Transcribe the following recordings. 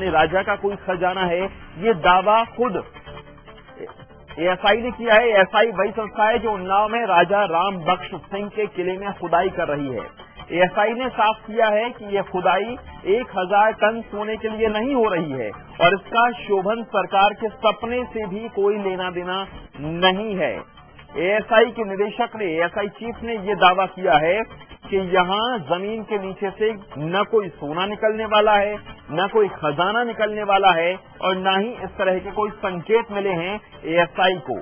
राजा का कोई खजाना है, ये दावा खुद एएसआई ने किया है। एएसआई वही संस्था है जो उन्नाव में राजा राम बख्श सिंह के किले में खुदाई कर रही है। एएसआई ने साफ किया है कि यह खुदाई 1000 टन सोने के लिए नहीं हो रही है और इसका शोभन सरकार के सपने से भी कोई लेना देना नहीं है। एएसआई के निदेशक ने, एएसआई चीफ ने यह दावा किया है कि यहाँ जमीन के नीचे से न कोई सोना निकलने वाला है, न कोई खजाना निकलने वाला है और न ही इस तरह के कोई संकेत मिले हैं एएसआई को।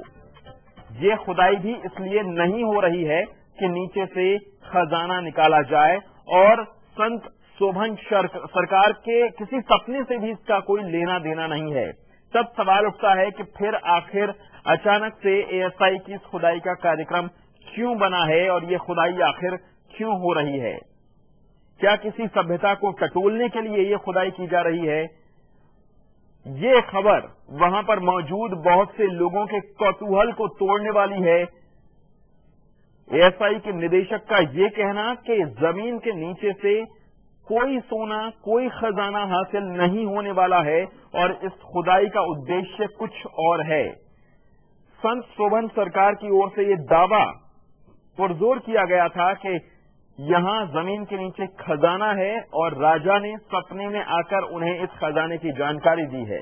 ये खुदाई भी इसलिए नहीं हो रही है कि नीचे से खजाना निकाला जाए और संत शोभन सरकार के किसी सपने से भी इसका कोई लेना देना नहीं है। तब सवाल उठता है कि फिर आखिर अचानक से एएसआई की इस खुदाई का कार्यक्रम क्यों बना है और ये खुदाई आखिर क्यों हो रही है? क्या किसी सभ्यता को टटोलने के लिए ये खुदाई की जा रही है? ये खबर वहां पर मौजूद बहुत से लोगों के कौतूहल को तोड़ने वाली है। एएसआई के निदेशक का ये कहना कि जमीन के नीचे से कोई सोना, कोई खजाना हासिल नहीं होने वाला है और इस खुदाई का उद्देश्य कुछ और है। संत शोभन सरकार की ओर से ये दावा पुरजोर किया गया था कि यहाँ जमीन के नीचे खजाना है और राजा ने सपने में आकर उन्हें इस खजाने की जानकारी दी है।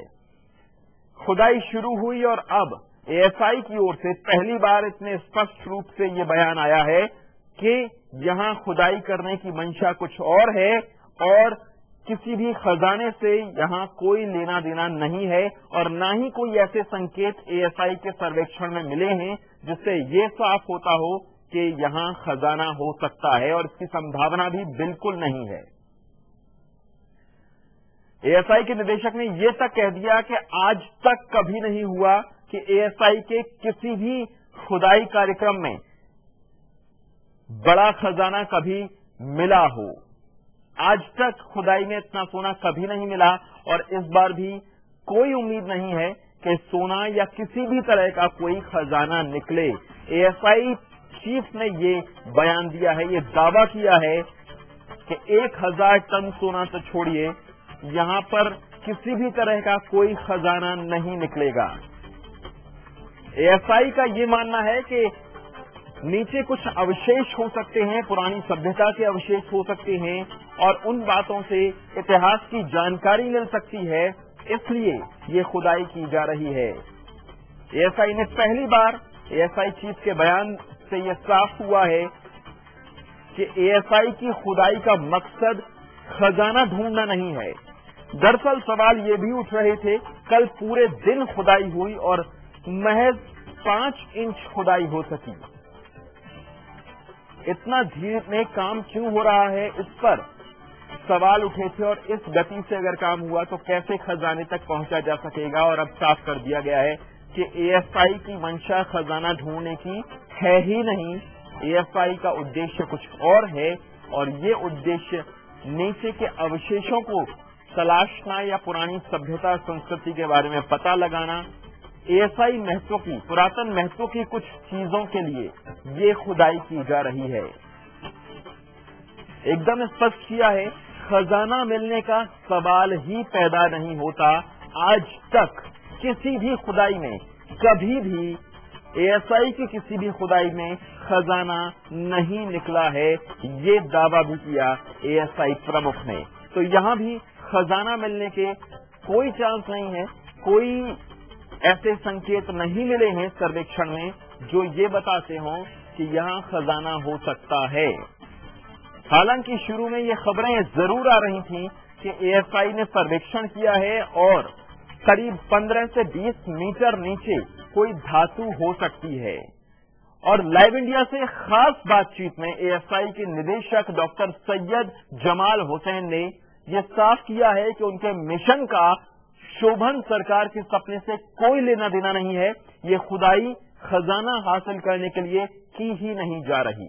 खुदाई शुरू हुई और अब एएसआई की ओर से पहली बार इतने स्पष्ट रूप से ये बयान आया है कि यहाँ खुदाई करने की मंशा कुछ और है और किसी भी खजाने से यहाँ कोई लेना देना नहीं है और न ही कोई ऐसे संकेत एएसआई के सर्वेक्षण में मिले हैं जिससे ये साफ होता हो कि यहाँ खजाना हो सकता है और इसकी संभावना भी बिल्कुल नहीं है। एएसआई के निदेशक ने यह तक कह दिया कि आज तक कभी नहीं हुआ कि एएसआई के किसी भी खुदाई कार्यक्रम में बड़ा खजाना कभी मिला हो। आज तक खुदाई में इतना सोना कभी नहीं मिला और इस बार भी कोई उम्मीद नहीं है कि सोना या किसी भी तरह का कोई खजाना निकले। एएसआई चीफ ने ये बयान दिया है, ये दावा किया है कि 1000 टन सोना तो छोड़िए, यहाँ पर किसी भी तरह का कोई खजाना नहीं निकलेगा। एएसआई का ये मानना है कि नीचे कुछ अवशेष हो सकते हैं, पुरानी सभ्यता के अवशेष हो सकते हैं और उन बातों से इतिहास की जानकारी मिल सकती है, इसलिए ये खुदाई की जा रही है। एएसआई ने पहली बार, एएसआई चीफ के बयान से यह साफ हुआ है कि एएसआई की खुदाई का मकसद खजाना ढूंढना नहीं है। दरअसल सवाल ये भी उठ रहे थे, कल पूरे दिन खुदाई हुई और महज 5 इंच खुदाई हो सकी। इतना धीरे में काम क्यों हो रहा है, इस पर सवाल उठे थे और इस गति से अगर काम हुआ तो कैसे खजाने तक पहुंचा जा सकेगा। और अब साफ कर दिया गया है कि एएसआई की मंशा खजाना ढूंढने की है ही नहीं। एएसआई का उद्देश्य कुछ और है और ये उद्देश्य नीचे के अवशेषों को तलाशना या पुरानी सभ्यता संस्कृति के बारे में पता लगाना। एएसआई महत्व की, पुरातन महत्व की कुछ चीजों के लिए ये खुदाई की जा रही है। एकदम स्पष्ट किया है, खजाना मिलने का सवाल ही पैदा नहीं होता। आज तक किसी भी खुदाई में कभी भी एएसआई की किसी भी खुदाई में खजाना नहीं निकला है, ये दावा भी किया एएसआई प्रमुख ने। तो यहाँ भी खजाना मिलने के कोई चांस नहीं है, कोई ऐसे संकेत नहीं मिले हैं सर्वेक्षण में जो ये बताते हों कि यहाँ खजाना हो सकता है। हालांकि शुरू में ये खबरें जरूर आ रही थीं कि एएसआई ने सर्वेक्षण किया है और करीब 15 से 20 मीटर नीचे कोई धातु हो सकती है। और लाइव इंडिया से खास बातचीत में एएसआई के निदेशक डॉक्टर सैयद जमाल हुसैन ने यह साफ किया है कि उनके मिशन का शोभन सरकार के सपने से कोई लेना देना नहीं है। ये खुदाई खजाना हासिल करने के लिए की ही नहीं जा रही।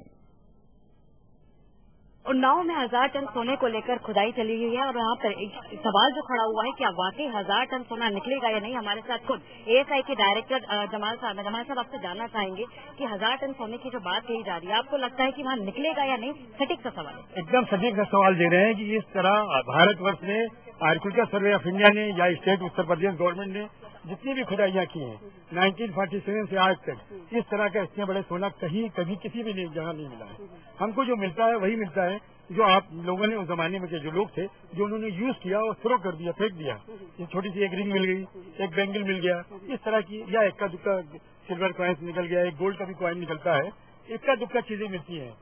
उन्नाव में 1000 टन सोने को लेकर खुदाई चली गई है और यहाँ पर एक सवाल जो खड़ा हुआ है कि वाकई 1000 टन सोना निकलेगा या नहीं। हमारे साथ खुद एएसआई के डायरेक्टर जमाल साहब आपसे जानना चाहेंगे कि 1000 टन सोने की जो बात कही जा रही है, आपको लगता है कि वहाँ निकलेगा या नहीं? सटीक सा सवाल है। एकदम सटीक सा सवाल दे रहे हैं कि इस तरह भारतवर्ष ने, आर्कियोलॉजिकल सर्वे ऑफ इंडिया ने या स्टेट उत्तर प्रदेश गवर्नमेंट ने जितनी भी खुदाइयां की हैं 1947 से आज तक, इस तरह का इतने बड़े सोना कहीं कभी किसी भी जगह नहीं मिला है। हमको जो मिलता है वही मिलता है जो आप लोगों ने उस जमाने में के जो लोग थे, जो उन्होंने यूज किया और थ्रो कर दिया, फेंक दिया। ये छोटी सी एक रिंग मिल गई, एक बैंगल मिल गया, इस तरह की, या इक्का दुक्का सिल्वर कॉइन्स निकल गया, एक गोल्ड का भी कॉइन निकलता है, इक्का दुक्का चीजें मिलती हैं।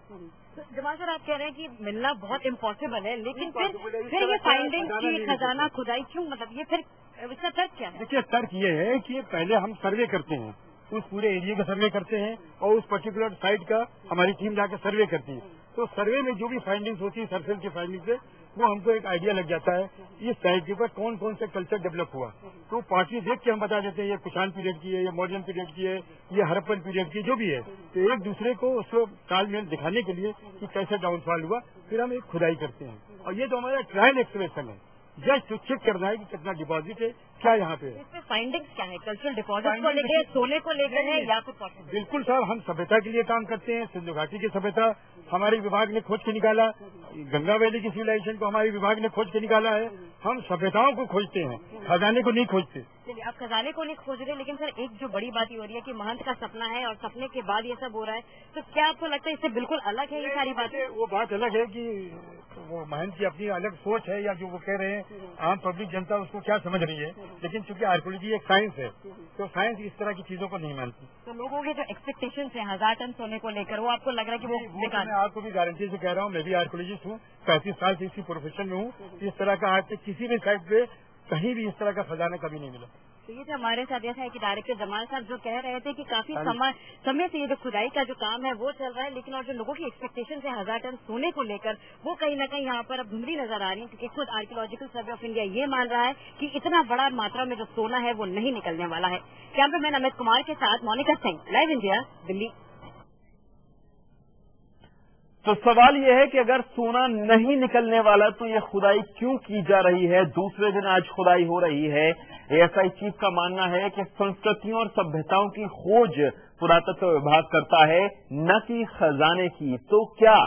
जमाल सर, आप कह रहे हैं कि मिलना बहुत इम्पॉसिबल है, लेकिन फिर ये फाइंडिंग की खजाना खुदाई क्यों, मतलब ये फिर इसका तर्क क्या है? देखिए, तर्क ये है कि पहले हम सर्वे करते हैं, उस पूरे एरिया का सर्वे करते हैं और उस पर्टिकुलर साइट का हमारी टीम जाकर सर्वे करती है। तो सर्वे में जो भी फाइंडिंग्स होती है, सरफेस की फाइंडिंग से, वो हमको एक आइडिया लग जाता है इस साइट के ऊपर कौन कौन से कल्चर डेवलप हुआ। तो पार्टी देख के हम बता देते हैं ये कुषाण पीरियड की है, ये मॉडर्न पीरियड की है, ये हड़प्पन पीरियड की, जो भी है। तो एक दूसरे को उसको तालमेल दिखाने के लिए कि कैसे डाउनफॉल हुआ, फिर हम एक खुदाई करते हैं। और ये तो हमारा ट्रायल एक्सकवेशन है, जस्ट तो चेक करना है कि कितना डिपॉजिट है, क्या यहाँ पे है। इसमें फाइंडिंग्स क्या है? कल्चरल डिपॉजिट को लेकर, सोने को लेकर है या फिर? बिल्कुल साहब, हम सभ्यता के लिए काम करते हैं। सिंधु घाटी की सभ्यता हमारे विभाग ने खोज के निकाला, गंगा वैली की सिविलाइजेशन को हमारे विभाग ने खोज के निकाला है। हम सभ्यताओं को खोजते हैं, खजाने को नहीं खोजते। चलिए, आप खजाने को नहीं खोज रहे, लेकिन सर एक जो बड़ी बात ये हो रही है कि महंत का सपना है और सपने के बाद ये सब हो रहा है, तो क्या आपको लगता है इससे बिल्कुल अलग है ये सारी बातें? वो बात अलग है कि वो महंत की अपनी अलग सोच है, या जो वो कह रहे हैं आम पब्लिक जनता उसको क्या समझ रही है। लेकिन चूंकि आर्कियोलॉजी एक साइंस है, तो साइंस इस तरह की चीजों को नहीं मानती। तो लोगों के जो एक्सपेक्टेशन है 1000 टन सोने को लेकर, वो आपको लग रहा है कि वो बेकार? मैं आपको भी गारंटी से कह रहा हूँ, मैं भी आर्कियोलॉजिस्ट हूँ, 35 साल से इसी प्रोफेशन में हूँ। इस तरह का आज तक किसी भी साइट पे कहीं भी इस तरह का खजाना कभी नहीं मिला। तो ये जो हमारे साथ ऐसा है कि डायरेक्टर जमाल साहब जो कह रहे थे कि काफी समय से ये जो खुदाई का जो काम है वो चल रहा है, लेकिन और जो लोगों की एक्सपेक्टेशन है 1000 टन सोने को लेकर, वो कहीं न कहीं यहाँ पर अब धुंधली नजर आ रही है, क्योंकि खुद आर्कियोलॉजिकल सर्वे ऑफ इंडिया ये मान रहा है कि इतना बड़ा मात्रा में जो सोना है वो नहीं निकलने वाला है। कैमरामैन अमित कुमार के साथ मोनिका सिंह, लाइव इंडिया, दिल्ली। तो सवाल यह है कि अगर सोना नहीं निकलने वाला तो ये खुदाई क्यों की जा रही है? दूसरे दिन आज खुदाई हो रही है। एएसआई चीफ का मानना है कि संस्कृतियों और सभ्यताओं की खोज पुरातत्व विभाग करता है, न कि खजाने की। तो क्या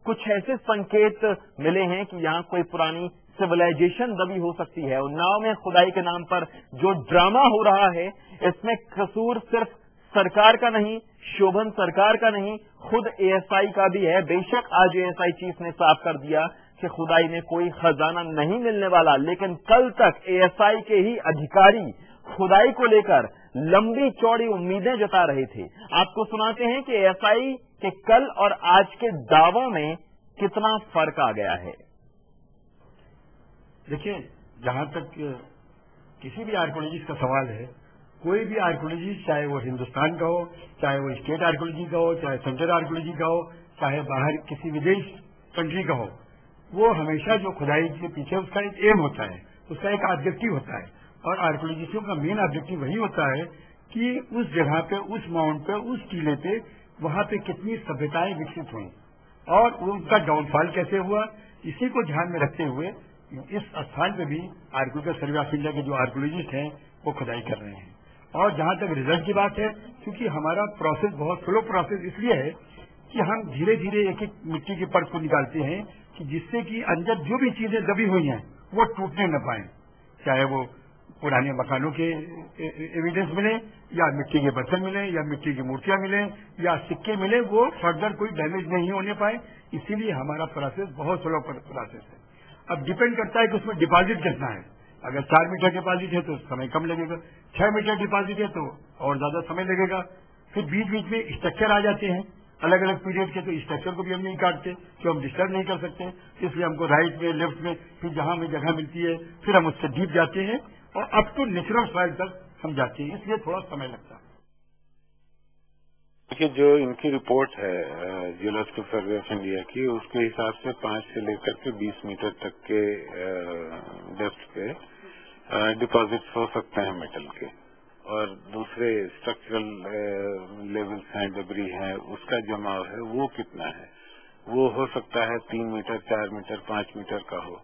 कुछ ऐसे संकेत मिले हैं कि यहाँ कोई पुरानी सिविलाइजेशन दबी हो सकती है? उन्नाव में खुदाई के नाम पर जो ड्रामा हो रहा है, इसमें कसूर सिर्फ सरकार का नहीं, शोभन सरकार का नहीं, खुद एएसआई का भी है। बेशक आज एएसआई चीफ ने साफ कर दिया कि खुदाई में कोई खजाना नहीं मिलने वाला, लेकिन कल तक एएसआई के ही अधिकारी खुदाई को लेकर लंबी चौड़ी उम्मीदें जता रहे थे। आपको सुनाते हैं कि एएसआई के कल और आज के दावों में कितना फर्क आ गया है। देखिए, जहां तक किसी भी आर्कियोलॉजिस्ट का सवाल है, कोई भी आर्कियोलॉजिस्ट, चाहे वो हिंदुस्तान का हो, चाहे वो स्टेट आर्कियोलॉजी का हो, चाहे सेंट्रल आर्कियोलॉजी का हो, चाहे बाहर किसी विदेश कंट्री का हो, वो हमेशा जो खुदाई के पीछे उसका एक एम होता है, उसका एक ऑब्जेक्टिव होता है। और आर्कियोलॉजिस्टों का मेन ऑब्जेक्टिव वही होता है कि उस जगह पे, उस माउंट पे, उस टीले पे, वहां पे कितनी सभ्यताएं विकसित हुई और उनका डाउनफॉल कैसे हुआ। इसी को ध्यान में रखते हुए इस स्थान पे भी आर्कियोलॉजिकल सर्वे ऑफ इंडिया के जो आर्कियोलॉजिस्ट हैं वो खुदाई कर रहे हैं। और जहां तक रिजल्ट की बात है, क्योंकि हमारा प्रोसेस बहुत स्लो प्रोसेस इसलिए है कि हम धीरे धीरे एक एक मिट्टी की परत को निकालते हैं कि जिससे कि अंदर जो भी चीजें दबी हुई हैं वो टूटने न पाए, चाहे वो पुराने मकानों के एविडेंस मिले, या मिट्टी के बर्तन मिले, या मिट्टी की मूर्तियां मिले, या सिक्के मिले, वो फर्दर कोई डैमेज नहीं होने पाए। इसीलिए हमारा प्रोसेस बहुत स्लो प्रोसेस है। अब डिपेंड करता है कि उसमें डिपॉजिट कितना है। अगर 4 मीटर डिपॉजिट है तो समय कम लगेगा, 6 मीटर डिपॉजिट है तो और ज्यादा समय लगेगा। फिर बीच बीच में स्ट्रक्चर आ जाते हैं अलग अलग पीरियड के, तो स्ट्रक्चर को भी हम नहीं काटते, जो हम डिस्टर्ब नहीं कर सकते, इसलिए हमको राइट में, लेफ्ट में, फिर जहां हमें जगह मिलती है फिर हम उससे डीप जाते हैं और अप टू नेचुरल सॉइल तक हम जाते हैं, इसलिए थोड़ा समय लगता है। देखिए, जो इनकी रिपोर्ट है जियोलॉजिकल सर्वे ऑफ इंडिया की, उसके हिसाब से 5 से लेकर के 20 मीटर तक के डेप्थ पे डिपॉजिट्स हो सकते हैं मेटल के, और दूसरे स्ट्रक्चरल लेवल्स हैं, डेब्री हैं, उसका जमाव है वो कितना है। वो हो सकता है 3 मीटर, 4 मीटर, 5 मीटर का हो।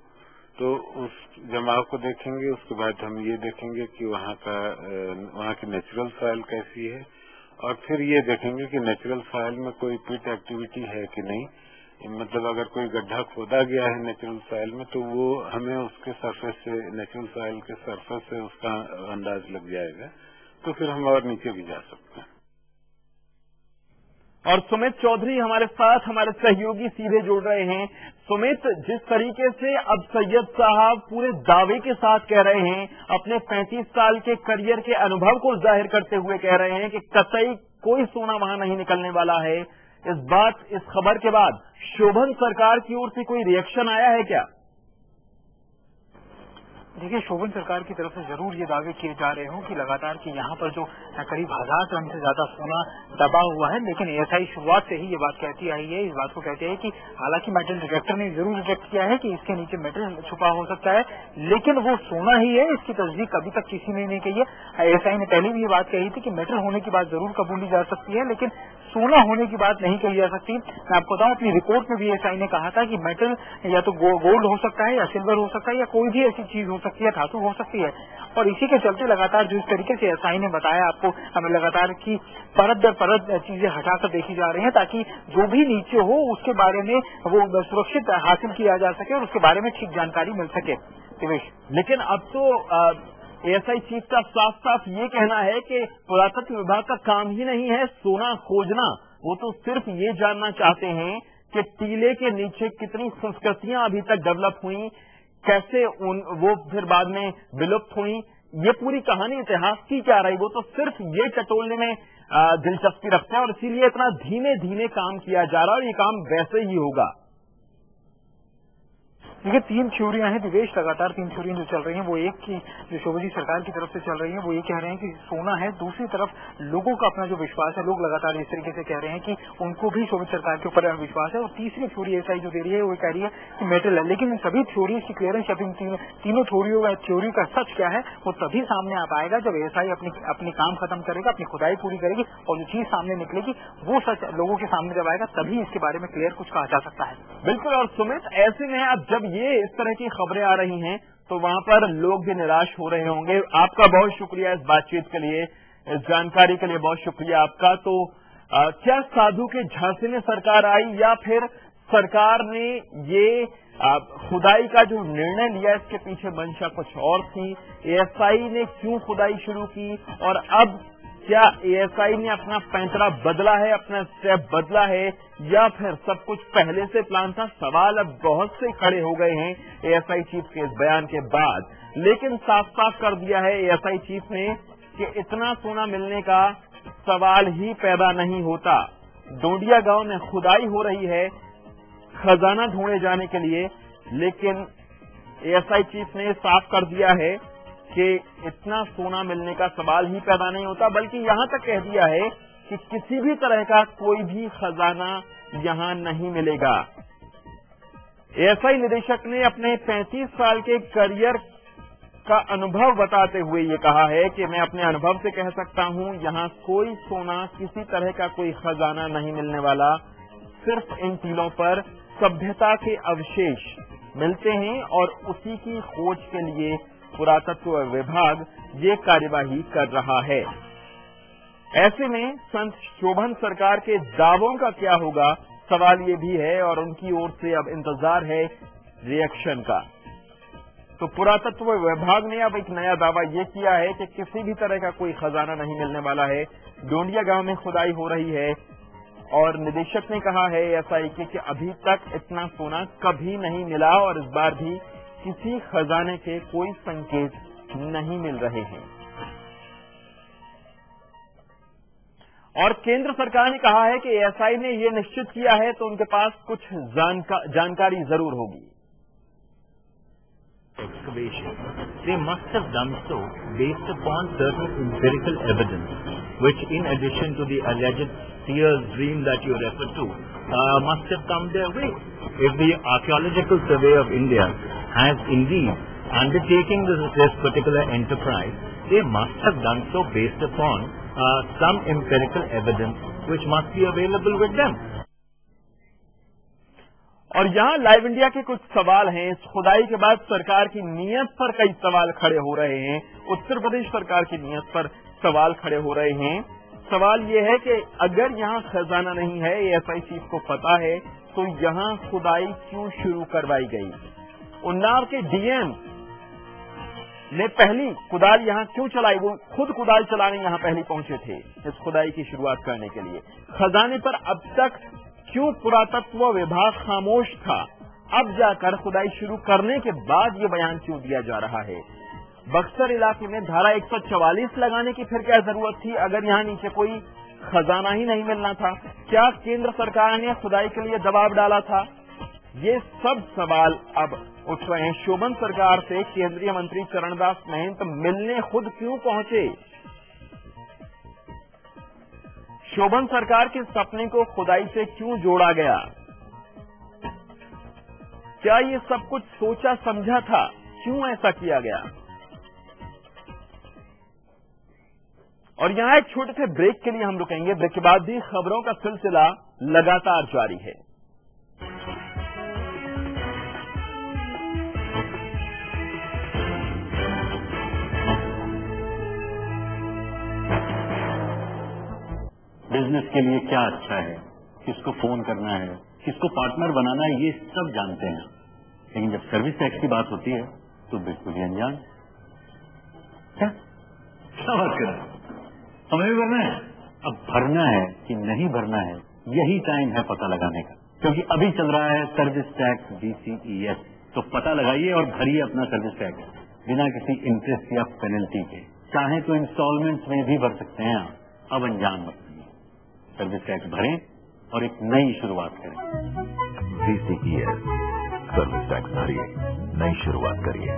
तो उस जमाव को देखेंगे, उसके बाद हम ये देखेंगे कि वहाँ की नेचुरल सॉइल कैसी है, और फिर ये देखेंगे कि नेचुरल सॉइल में कोई पिट एक्टिविटी है कि नहीं। मतलब अगर कोई गड्ढा खोदा गया है नेचुरल सॉइल में, तो वो हमें उसके सरफेस से, नेचुरल सॉइल के सरफेस से उसका अंदाज लग जाएगा, तो फिर हम और नीचे भी जा सकते हैं। और सुमित चौधरी हमारे साथ, हमारे सहयोगी सीधे जुड़ रहे हैं। सुमित, जिस तरीके से अब सैयद साहब पूरे दावे के साथ कह रहे हैं, अपने 35 साल के करियर के अनुभव को जाहिर करते हुए कह रहे हैं कि कतई कोई सोना वहां नहीं निकलने वाला है, इस खबर के बाद शोभन सरकार की ओर से कोई रिएक्शन आया है क्या? देखिए, शोभन सरकार की तरफ से जरूर ये दावे किए जा रहे हों कि लगातार कि यहाँ पर जो करीब 1000 टन से ज्यादा सोना दबा हुआ है, लेकिन एएसआई शुरुआत से ही ये बात कहती आई है, इस बात को कहती है कि हालांकि मेटल डिटेक्टर ने जरूर डिटेक्ट किया है कि इसके नीचे मेटल छुपा हो सकता है, लेकिन वो सोना ही है, इसकी तस्दीक अभी तक किसी ने नहीं की है। एएसआई ने पहले भी ये बात कही थी कि मेटल होने की बात जरूर कबूली जा सकती है, लेकिन सोना होने की बात नहीं कही जा सकती। मैं आपको बताऊं, अपनी रिपोर्ट में भी एएसआई ने कहा था कि मेटल या तो गोल्ड हो सकता है, या सिल्वर हो सकता है, या कोई भी ऐसी चीज हो सकती है, धातु हो सकती है। और इसी के चलते लगातार जिस तरीके से एएसआई ने बताया आपको, हमें लगातार की परत दर परत चीजें हटाकर देखी जा रही हैं, ताकि जो भी नीचे हो उसके बारे में वो सुरक्षित हासिल किया जा सके और उसके बारे में ठीक जानकारी मिल सके। दिवेश, लेकिन अब तो एएसआई चीफ का साफ साफ ये कहना है कि पुरातत्व विभाग का काम ही नहीं है सोना खोजना, वो तो सिर्फ ये जानना चाहते हैं कि टीले के नीचे कितनी संस्कृतियां अभी तक डेवलप हुई, कैसे वो फिर बाद में विलुप्त हुई, ये पूरी कहानी इतिहास की क्या रही, वो तो सिर्फ ये टटोलने में दिलचस्पी रखते हैं और इसीलिए इतना धीमे धीमे काम किया जा रहा है और ये काम वैसे ही होगा। देखिए, 3 थ्योरियां हैं दिवेश, लगातार 3 थ्योरियां जो चल रही हैं, वो एक की जो शोभा जी सरकार की तरफ से चल रही है, वो ये कह रहे हैं कि सोना है, दूसरी तरफ लोगों का अपना जो विश्वास है, लोग लगातार इस तरीके से कह रहे हैं कि उनको भी शोभा सरकार के ऊपर विश्वास है, और तीसरी थ्योरी एएसआई जो दे रही है वो कह रही है कि मेटल है। लेकिन इन सभी थ्योरीज की क्लियरेंस, तीनों थ्योरी का सच क्या है वो तभी सामने आ पाएगा जब एएसआई अपनी काम खत्म करेगा, अपनी खुदाई पूरी करेगी, और जो चीज सामने निकलेगी वो सच लोगों के सामने जब आएगा, तभी इसके बारे में क्लियर कुछ कहा जा सकता है। बिल्कुल। और सुमित, ऐसे में अब जब ये इस तरह की खबरें आ रही हैं तो वहां पर लोग भी निराश हो रहे होंगे। आपका बहुत शुक्रिया इस बातचीत के लिए, इस जानकारी के लिए बहुत शुक्रिया आपका। तो क्या साधु के झांसे में सरकार आई, या फिर सरकार ने ये खुदाई का जो निर्णय लिया इसके पीछे मंशा कुछ और थी? एएसआई ने क्यों खुदाई शुरू की, और अब क्या एएसआई ने अपना पैंतरा बदला है, अपना स्टेप बदला है, या फिर सब कुछ पहले से प्लान था? सवाल अब बहुत से खड़े हो गए हैं एएसआई चीफ के इस बयान के बाद, लेकिन साफ साफ कर दिया है एएसआई चीफ ने कि इतना सोना मिलने का सवाल ही पैदा नहीं होता। डोंडिया गांव में खुदाई हो रही है खजाना ढूंढे जाने के लिए, लेकिन एएसआई चीफ ने साफ कर दिया है कि इतना सोना मिलने का सवाल ही पैदा नहीं होता, बल्कि यहां तक कह दिया है कि किसी भी तरह का कोई भी खजाना यहां नहीं मिलेगा। एएसआई निदेशक ने अपने 35 साल के करियर का अनुभव बताते हुए ये कहा है कि मैं अपने अनुभव से कह सकता हूं, यहां कोई सोना, किसी तरह का कोई खजाना नहीं मिलने वाला, सिर्फ इन टीलों पर सभ्यता के अवशेष मिलते हैं और उसी की खोज के लिए पुरातत्व विभाग ये कार्यवाही कर रहा है। ऐसे में संत शोभन सरकार के दावों का क्या होगा, सवाल ये भी है, और उनकी ओर से अब इंतजार है रिएक्शन का। तो पुरातत्व विभाग ने अब एक नया दावा ये किया है कि किसी भी तरह का कोई खजाना नहीं मिलने वाला है। डोंडिया गांव में खुदाई हो रही है और निदेशक ने कहा है एएसआई के कि अभी तक इतना सोना कभी नहीं मिला और इस बार भी किसी खजाने के कोई संकेत नहीं मिल रहे हैं। और केंद्र सरकार ने कहा है कि एएसआई ने ये निश्चित किया है तो उनके पास कुछ जानकारी जरूर होगी। Excavation. They must have done so based upon certain empirical evidence, which in addition to the alleged seer's dream that you refer to, must have come their way. If the Archaeological Survey of India has indeed undertaken this particular enterprise, they must have done so based upon some empirical evidence which must be available with them. और यहाँ live India के कुछ सवाल हैं। इस खुदाई के बाद सरकार की नीयत पर कई सवाल खड़े हो रहे हैं। उत्तर प्रदेश सरकार की नीयत पर सवाल खड़े हो रहे हैं। सवाल ये है कि अगर यहाँ खजाना नहीं है, एएसआई चीफ को पता है, तो यहाँ खुदाई क्यों शुरू करवाई गई? उन्नाव के डीएम ने पहली कुदाल यहाँ क्यों चलाई? वो खुद कुदाल चलाने यहाँ पहले पहुंचे थे इस खुदाई की शुरुआत करने के लिए। खजाने पर अब तक क्यों पुरातत्व विभाग खामोश था? अब जाकर खुदाई शुरू करने के बाद ये बयान क्यों दिया जा रहा है? बक्सर इलाके में धारा 144 लगाने की फिर क्या जरूरत थी अगर यहाँ नीचे कोई खजाना ही नहीं मिलना था? क्या केंद्र सरकार ने खुदाई के लिए दबाव डाला था? ये सब सवाल अब उठ रहे हैं। शोभन सरकार से केंद्रीय मंत्री चरणदास महंत मिलने खुद क्यों पहुंचे? शोभन सरकार के सपने को खुदाई से क्यों जोड़ा गया? क्या ये सब कुछ सोचा समझा था? क्यों ऐसा किया गया? और यहाँ एक छोटे से ब्रेक के लिए हम रुकेंगे। ब्रेक के बाद भी खबरों का सिलसिला लगातार जारी है। बिजनेस के लिए क्या अच्छा है, किसको फोन करना है, किसको पार्टनर बनाना है, ये सब जानते हैं। लेकिन जब सर्विस टैक्स की बात होती है तो बिल्कुल ही अनजान। क्या बात कर रहे हैं? हमें भी भरना है? अब भरना है कि नहीं भरना है, यही टाइम है पता लगाने का। क्योंकि अभी चल रहा है सर्विस टैक्स DCES, तो पता लगाइए और भरिए अपना सर्विस टैक्स बिना किसी इंटरेस्ट या पेनल्टी के। चाहे तो इंस्टॉलमेंट्स में भी भर सकते हैं आप। अब अनजान मत बनिए, सर्विस टैक्स भरें और एक नई शुरुआत करें। DCES सर्विस टैक्स भरिए, नई शुरुआत करिए।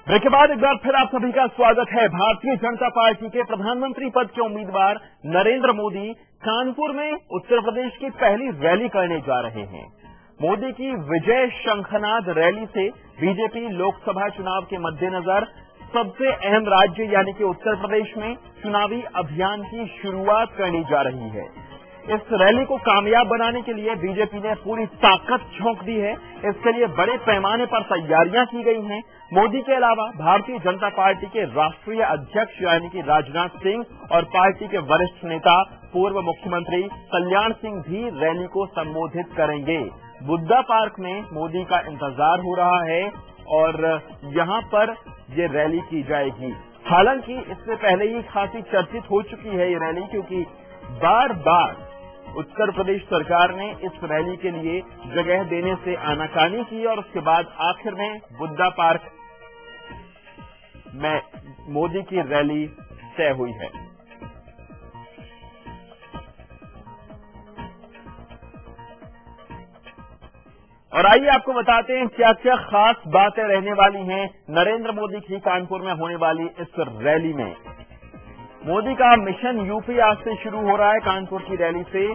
ब्रेक के बाद एक बार फिर आप सभी का स्वागत है। भारतीय जनता पार्टी के प्रधानमंत्री पद के उम्मीदवार नरेंद्र मोदी कानपुर में उत्तर प्रदेश की पहली रैली करने जा रहे हैं। मोदी की विजय शंखनाद रैली से बीजेपी लोकसभा चुनाव के मद्देनजर सबसे अहम राज्य यानी कि उत्तर प्रदेश में चुनावी अभियान की शुरुआत करने जा रही है। इस रैली को कामयाब बनाने के लिए बीजेपी ने पूरी ताकत झोंक दी है। इसके लिए बड़े पैमाने पर तैयारियां की गई हैं। मोदी के अलावा भारतीय जनता पार्टी के राष्ट्रीय अध्यक्ष यानी कि राजनाथ सिंह और पार्टी के वरिष्ठ नेता पूर्व मुख्यमंत्री कल्याण सिंह भी रैली को संबोधित करेंगे। बुद्धा पार्क में मोदी का इंतजार हो रहा है और यहां पर ये रैली की जाएगी। हालांकि इससे पहले ही खासी चर्चित हो चुकी है ये रैली, क्योंकि बार बार उत्तर प्रदेश सरकार ने इस रैली के लिए जगह देने से आनाकानी की और उसके बाद आखिर में बुद्धा पार्क में मोदी की रैली तय हुई है। और आइए आपको बताते हैं क्या क्या खास बातें रहने वाली हैं नरेंद्र मोदी की कानपुर में होने वाली इस रैली में। मोदी का मिशन यूपी आज से शुरू हो रहा है। कानपुर की रैली से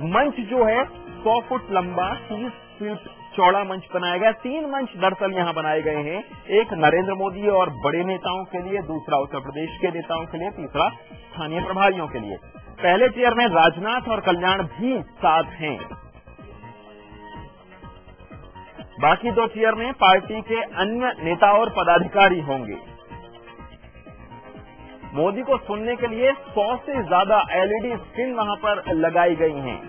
मंच जो है 100 फुट लंबा 30 फीट चौड़ा मंच बनाया गया। 3 मंच दरअसल यहां बनाए गए हैं, एक नरेंद्र मोदी और बड़े नेताओं के लिए, दूसरा उत्तर प्रदेश के नेताओं के लिए, तीसरा स्थानीय प्रभारियों के लिए। पहले चेयर में राजनाथ और कल्याण भी साथ हैं। बाकी 2 चेयर में पार्टी के अन्य नेता और पदाधिकारी होंगे। मोदी को सुनने के लिए 100 से ज्यादा LED स्क्रीन वहां पर लगाई गई हैं।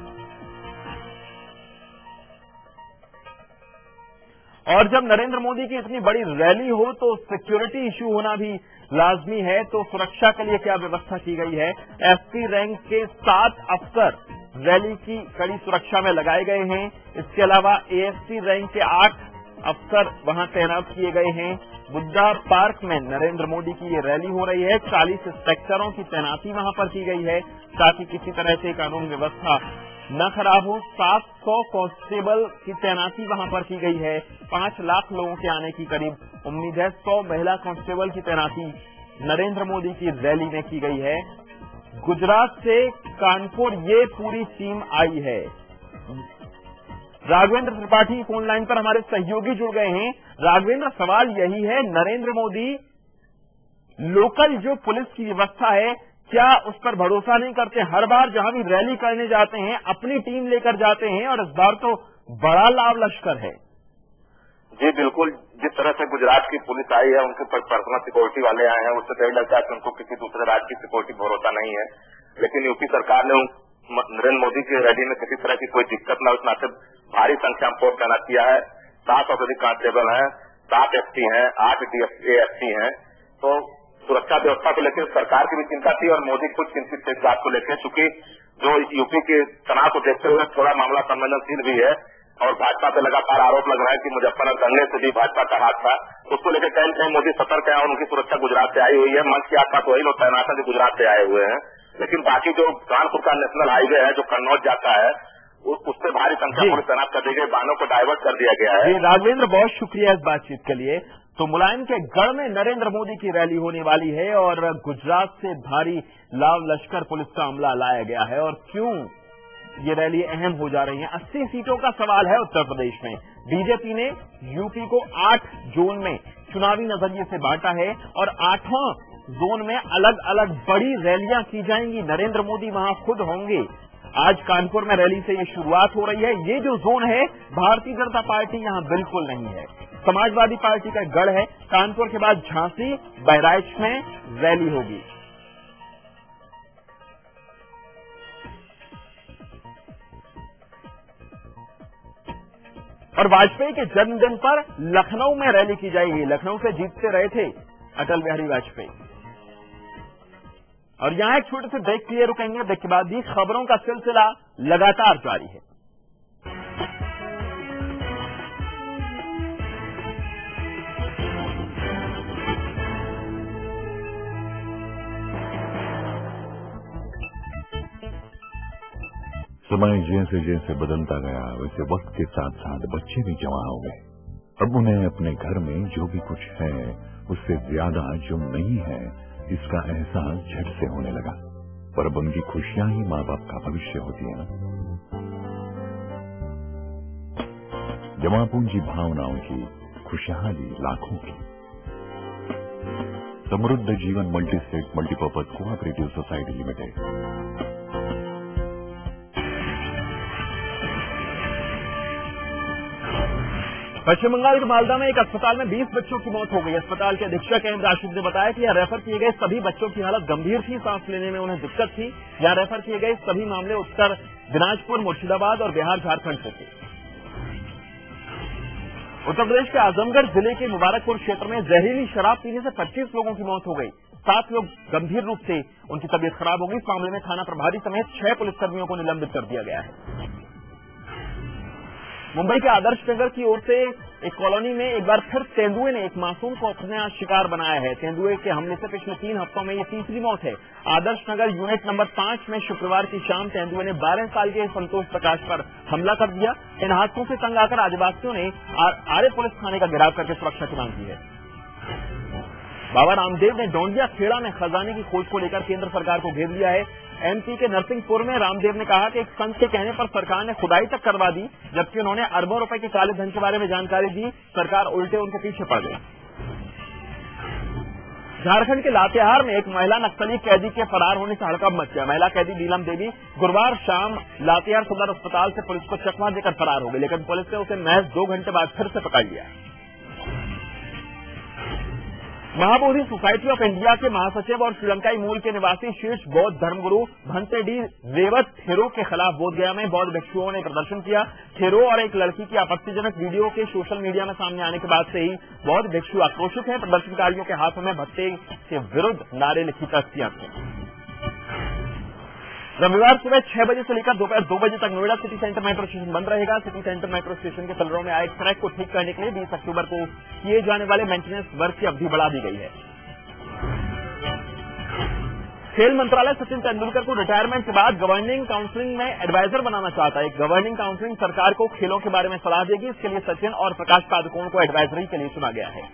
और जब नरेंद्र मोदी की इतनी बड़ी रैली हो तो सिक्योरिटी इश्यू होना भी लाजमी है। तो सुरक्षा के लिए क्या व्यवस्था की गई है? SP रैंक के 7 अफसर रैली की कड़ी सुरक्षा में लगाए गए हैं। इसके अलावा ASP रैंक के 8 अफसर वहां तैनात किए गए हैं। बुद्धा पार्क में नरेंद्र मोदी की ये रैली हो रही है। 40 इंस्पेक्टरों की तैनाती वहां पर की गई है ताकि किसी तरह से कानून व्यवस्था न खराब हो। 700 कांस्टेबल की तैनाती वहां पर की गई है। 5 लाख लोगों के आने की करीब उम्मीद है। 100 महिला कांस्टेबल की तैनाती नरेंद्र मोदी की रैली में की गई है। गुजरात से कानपुर ये पूरी टीम आई है। राघवेंद्र त्रिपाठी फोन लाइन पर हमारे सहयोगी जुड़ गए हैं। राघवेंद्र, सवाल यही है, नरेंद्र मोदी लोकल जो पुलिस की व्यवस्था है क्या उस पर भरोसा नहीं करते? हर बार जहां भी रैली करने जाते हैं अपनी टीम लेकर जाते हैं और इस बार तो बड़ा लाव लश्कर है। जी बिल्कुल, जिस तरह से गुजरात की पुलिस आई है, उनके पर्सनल सिक्योरिटी वाले आए हैं, उससे यही लगता है कि उनको किसी दूसरे राज्य की सिक्योरिटी भरोसा नहीं है। लेकिन यूपी सरकार ने नरेंद्र मोदी की रैली में किसी तरह की कोई दिक्कत न हो, इस नाते भारी संख्या में फोर्स तैनात किया है। 700 से अधिक कांस्टेबल हैं, 7 एसपी हैं, 8 एएसपी हैं। तो सुरक्षा व्यवस्था को लेकर सरकार की भी चिंता थी और मोदी खुद चिंतित थे इस बात को लेकर, चूंकि जो यूपी के तनाव को देखते हुए थोड़ा मामला संवेदनशील भी है और भाजपा पे लगातार आरोप लग रहा है कि मुजफ्फरनगर दंगे से भी भाजपा का हाथ था। उसको लेकर कहीं न कहीं मोदी सतर्क है और उनकी सुरक्षा गुजरात से आई हुई है। मंच के आसपास वही लोग तैनात हैं जो गुजरात से आए हुए हैं। लेकिन बाकी जो कानपुर का नेशनल हाईवे है जो कन्नौज जाता है उससे भारी संख्या पुलिस तैनात कर दी गई, वाहनों को डाइवर्ट कर दिया गया है। राघवेंद्र, बहुत शुक्रिया इस बातचीत के लिए। तो मुलायम के गढ़ में नरेंद्र मोदी की रैली होने वाली है और गुजरात से भारी लाव लश्कर पुलिस का अमला लाया गया है। और क्यों ये रैली अहम हो जा रही है? 80 सीटों का सवाल है उत्तर प्रदेश में। बीजेपी ने यूपी को 8 जोन में चुनावी नजरिए से बांटा है और 8वां जोन में अलग अलग बड़ी रैलियां की जाएंगी। नरेंद्र मोदी वहां खुद होंगे। आज कानपुर में रैली से ये शुरुआत हो रही है। ये जो जोन है, भारतीय जनता पार्टी यहां बिल्कुल नहीं है, समाजवादी पार्टी का गढ़ है। कानपुर के बाद झांसी, बहराइच में रैली होगी। और वाजपेयी के जन्मदिन पर लखनऊ में रैली की जाएगी। लखनऊ से जीतते रहे थे अटल बिहारी वाजपेयी। और यहां एक छोटे से ब्रेक के लिए रुकेंगे। ब्रेक के बाद भी खबरों का सिलसिला लगातार जारी है। समय जैसे जैसे बदलता गया वैसे वक्त के साथ साथ बच्चे भी जवां हो गए। अब उन्हें अपने घर में जो भी कुछ है उससे ज्यादा जो नहीं है इसका एहसास झट से होने लगा। पर अब उनकी खुशियां ही माँ बाप का भविष्य होती है ना। जमा पूंजी भावनाओं की खुशहाली लाखों की। समृद्ध जीवन multi state multipurpose cooperative society limited. Paschim Bangal के मालदा में एक अस्पताल में 20 बच्चों की मौत हो गई। अस्पताल के अधीक्षक एम राशिद ने बताया कि यहां रेफर किए गए सभी बच्चों की हालत गंभीर थी, सांस लेने में उन्हें दिक्कत थी। यहां रेफर किए गए सभी मामले उत्तर दिनाजपुर, मुर्शिदाबाद और बिहार झारखंड से थे। उत्तर प्रदेश के आजमगढ़ जिले के मुबारकपुर क्षेत्र में जहरीली शराब पीने से 25 लोगों की मौत हो गई। 7 लोग गंभीर रूप से उनकी तबीयत खराब हो गई। इस मामले में थाना प्रभारी समेत 6 पुलिसकर्मियों को निलंबित कर दिया गया है। मुंबई के आदर्श नगर की ओर से एक कॉलोनी में एक बार फिर तेंदुए ने एक मासूम को अपना शिकार बनाया है। तेंदुए के हमले से पिछले 3 हफ्तों में ये तीसरी मौत है। आदर्श नगर यूनिट नंबर 5 में शुक्रवार की शाम तेंदुए ने 12 साल के संतोष प्रकाश पर हमला कर दिया। इन हादसों से तंग आकर आदिवासियों ने आरे पुलिस थाने का घेराव करके सुरक्षा की मांग की है। बाबा रामदेव ने डोंडिया खेड़ा में खजाने की खोज को लेकर केंद्र सरकार को घेर लिया है। एमपी के नरसिंहपुर में रामदेव ने कहा कि एक संत के कहने पर सरकार ने खुदाई तक करवा दी, जबकि उन्होंने अरबों रुपए के काले धन के बारे में जानकारी दी। सरकार उल्टे उनके पीछे पड़ गई। झारखंड के लातेहार में एक महिला नक्सली कैदी के फरार होने से हड़कंप मच गया। महिला कैदी नीलम देवी गुरुवार शाम लातेहार सदर अस्पताल से पुलिस को चकमा देकर फरार हो गई, लेकिन पुलिस ने उसे महज 2 घंटे बाद फिर से पकड़ लिया। महाबोधि सोसाइटी ऑफ इंडिया के महासचिव और श्रीलंकाई मूल के निवासी शीर्ष बौद्ध धर्मगुरु भंते डी रेवत थेरो के खिलाफ बोधगया में बौद्ध भिक्षुओं ने प्रदर्शन किया। थेरो और एक लड़की की आपत्तिजनक वीडियो के सोशल मीडिया में सामने आने के बाद से ही बौद्ध भिक्षु आक्रोशित हैं। प्रदर्शनकारियों के हाथों में भत्ते के विरुद्ध नारे लिखी तख्तियां थी। रविवार सुबह 6 बजे से लेकर दोपहर 2 बजे तक Noida city centre metro station बंद रहेगा। सिटी सेंटर मेट्रो स्टेशन के पिलरों में आए ट्रैक को ठीक करने के लिए 20 अक्टूबर को किए जाने वाले मेंटेनेंस वर्क की अवधि बढ़ा दी गई है। खेल मंत्रालय सचिन तेंदुलकर को रिटायरमेंट के बाद गवर्निंग काउंसिल में एडवाइजर बनाना चाहता है। गवर्निंग काउंसिल सरकार को खेलों के बारे में सलाह देगी। इसके लिए सचिन और प्रकाश पादुकोण को एडवाइजरी के लिए चुना गया है।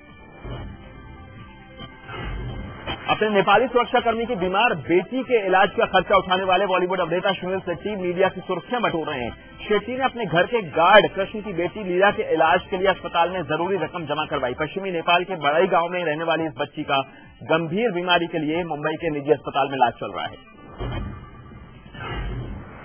अपने नेपाली सुरक्षाकर्मी की बीमार बेटी के इलाज का खर्चा उठाने वाले बॉलीवुड अभिनेता सुनील शेट्टी मीडिया की सुर्खियां बटोर रहे हैं। शेट्टी ने अपने घर के गार्ड कृष्ण की बेटी लीला के इलाज के लिए अस्पताल में जरूरी रकम जमा करवाई। पश्चिमी नेपाल के बड़ई गांव में रहने वाली इस बच्ची का गंभीर बीमारी के लिए मुंबई के निजी अस्पताल में इलाज चल रहा है।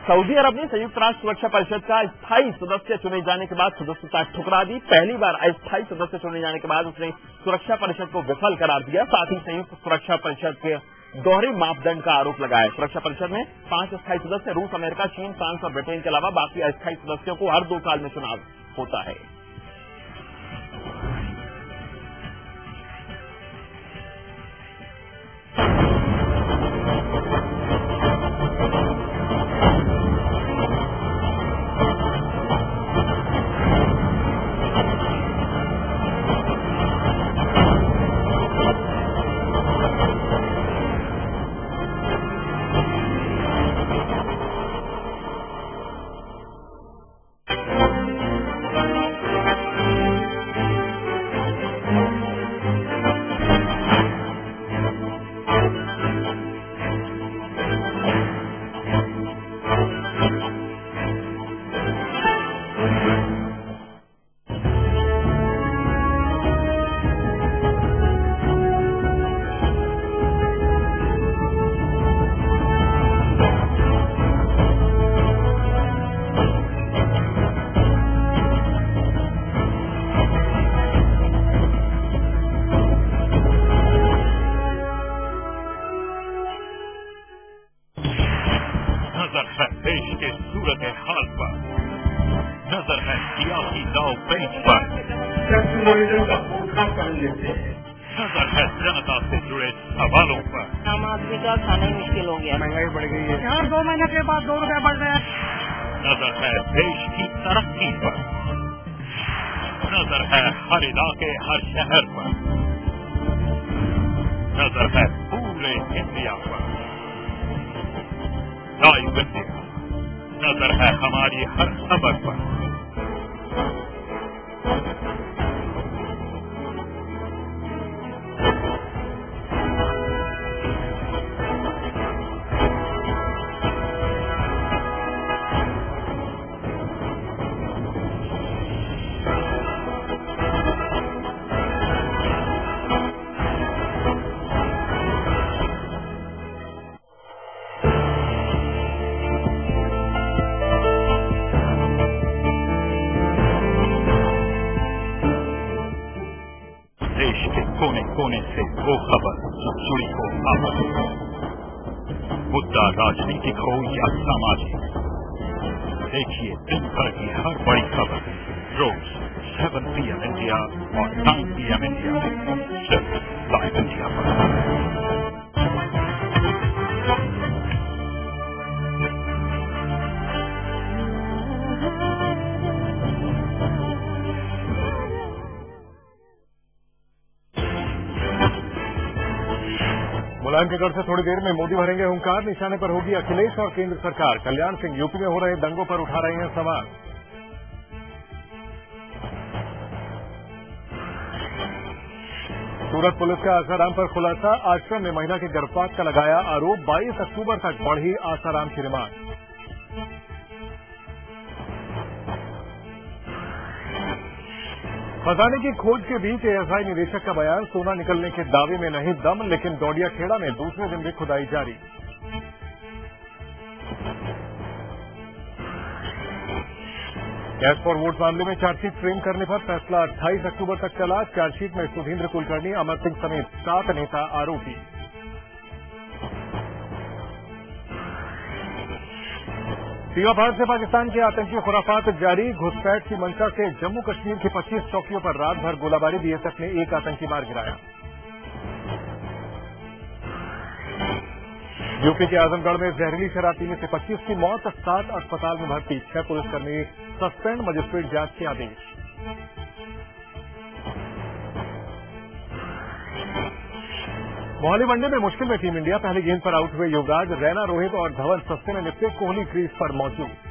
सऊदी अरब ने संयुक्त राष्ट्र सुरक्षा परिषद का स्थायी सदस्य चुने जाने के बाद सदस्यता ठुकरा दी। पहली बार अस्थायी सदस्य चुने जाने के बाद उसने सुरक्षा परिषद को विफल करार दिया। साथ ही संयुक्त सुरक्षा परिषद के दोहरे मापदंड का आरोप लगाया। सुरक्षा परिषद में 5 अस्थायी सदस्य रूस, अमेरिका, चीन, फ्रांस और ब्रिटेन के अलावा बाकी अस्थायी सदस्यों को हर 2 साल में चुनाव होता है। नजर है जनता से जुड़े सवालों पर। आम आदमी का खाना ही मुश्किल हो गया, महंगाई बढ़ गई है। हर 2 महीने के बाद 2 रुपए बढ़ रहे हैं। नजर है देश की तरक्की पर। नजर है हर इलाके, हर शहर पर। नजर है पूरे इंडिया पर। लाइव इंडिया, नजर है हमारी हर खबर पर। कोने से वो खबर जो जुड़ी हो आपस, मुद्दा राजनीतिक हो या सामाजिक। देखिए दिन भर की हर बड़ी खबर रोज 7 PM इंडिया और 9 PM इंडिया में सिर्फ लाइव इंडिया पर। मुलायमगढ़ से थोड़ी देर में मोदी भरेंगे हुंकार, निशाने पर होगी अखिलेश और केंद्र सरकार। कल्याण सिंह यूपी में हो रहे दंगों पर उठा रहे हैं सवाल। सूरत पुलिस का आसाराम पर खुलासा, आश्रम में महिला के गर्भपात का लगाया आरोप। 22 अक्टूबर तक बढ़ी आसाराम की रिमांड। खजाने की खोज के बीच एएसआई निदेशक का बयान, सोना निकलने के दावे में नहीं दम, लेकिन दौड़िया खेड़ा में दूसरे दिन भी खुदाई जारी। कैश फॉर वोट मामले में चार्जशीट फ्रेम करने पर फैसला 28 अक्टूबर तक चला। चार्जशीट में सुधींद्र कुलकर्णी, अमर सिंह समेत 7 नेता आरोपी। सीमा पार से पाकिस्तान के आतंकी खुराफात जारी, घुसपैठ की मंशा से जम्मू कश्मीर की 25 चौकियों पर रात भर गोलाबारी, बीएसएफ ने 1 आतंकी मार गिराया। यूपी के आजमगढ़ में जहरीली शराब पीने से 25 की मौत, 7 अस्पताल में भर्ती, 6 पुलिसकर्मी सस्पेंड, मजिस्ट्रेट जांच के आदेश। मोहाली वनडे में मुश्किल में टीम इंडिया, पहली गेंद पर आउट हुए युवराज, रैना, रोहित और धवन सस्ते में निपटे, कोहली क्रीज पर मौजूद।